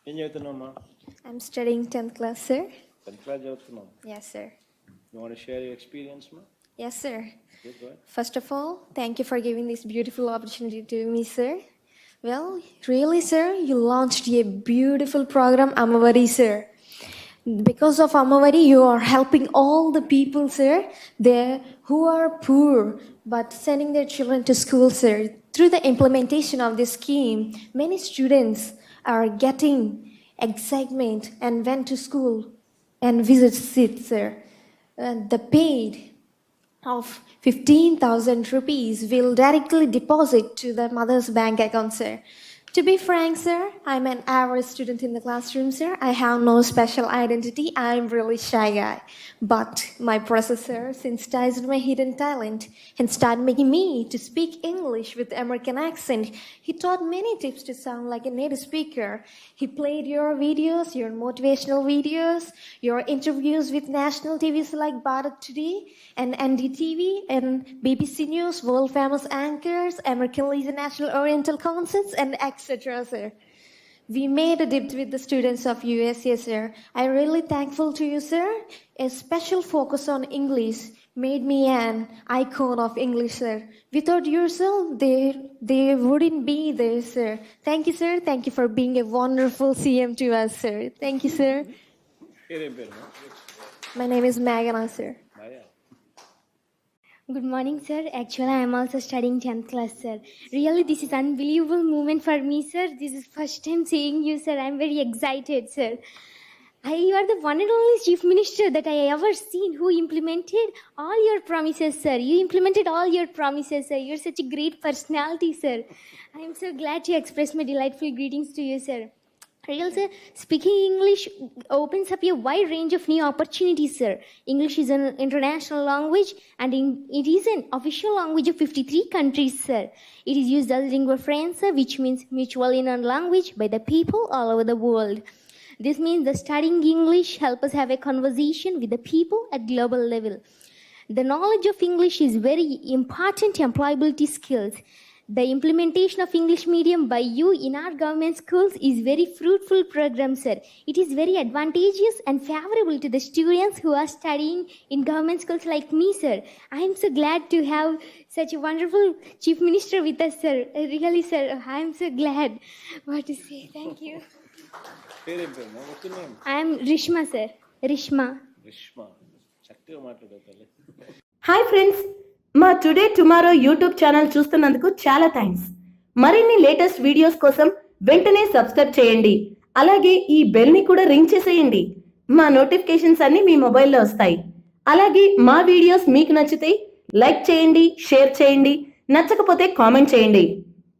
ఏం చదువుతున్నావమ్మా? I'm studying 10th class, sir. 10th class చదువుతున్నావు. Yes, sir. You want to share your experience, ma? Yes, sir. Okay, go ahead. First of all, thank you for giving this beautiful opportunity to me, sir. Well, really, sir, you launched a beautiful program, Amavari, sir. Because of Amavari, you are helping all the people, sir, there who are poor, but sending their children to school, sir. Through the implementation of this scheme, many students are getting excitement and went to school and visit it, sir. The paid of 15,000 rupees will directly deposit to the mother's bank account, sir. To be frank, sir, I'm an average student in the classroom, sir. I have no special identity. I'm really shy guy. But my professor sensitized my hidden talent and started making me to speak English with American accent. He taught many tips to sound like a native speaker. He played your videos, your motivational videos, your interviews with national TVs like Bharat Today and NDTV and BBC News, world famous anchors, American Legion National Oriental Concerts, and etc., sir. We made a dip with the students of USA, sir. I'm really thankful to you, sir. A special focus on English made me an icon of English, sir. Without yourself, they wouldn't be there, sir. Thank you, sir. Thank you for being a wonderful CM to us, sir. Thank you, sir. My name is Meghana, sir. Maya. Good morning, sir. Actually, I am also studying 10th class, sir. Really, this is unbelievable moment for me, sir. This is first time seeing you, sir. I am very excited, sir. You are the one and only chief minister that I ever seen who implemented all your promises, sir. You implemented all your promises, sir. You're such a great personality, sir. I am so glad to express my delightful greetings to you, sir. Real, sir, speaking English opens up a wide range of new opportunities, sir. English is an international language and it is an official language of 53 countries, sir. It is used as lingua franca, which means mutually known language by the people all over the world. This means that studying English helps us have a conversation with the people at global level. The knowledge of English is very important employability skills. The implementation of English medium by you in our government schools is very fruitful program, sir. It is very advantageous and favorable to the students who are studying in government schools like me, sir. I am so glad to have such a wonderful chief minister with us, sir. Really, sir, I am so glad. What to say? Thank you. What's your name? I am Rishma, sir. Rishma. Rishma. చక్కగా మాట్లాడే తల్లి. Hi friends, మా today tomorrow YouTube channel చూస్తున్నందుకు చాలా thanks. మరిన్ని latest videos కోసం వెంటనే subscribe చేయండి. అలాగే ఈ బెల్ని కూడా రింగ్ చేసేయండి. మా నోటిఫికేషన్స్ అన్ని మీ మొబైల్లో వస్తాయి. అలాగే మా వీడియోస్ మీకు నచ్చితే లైక్ చేయండి, షేర్ చేయండి, నచ్చకపోతే కామెంట్ చేయండి.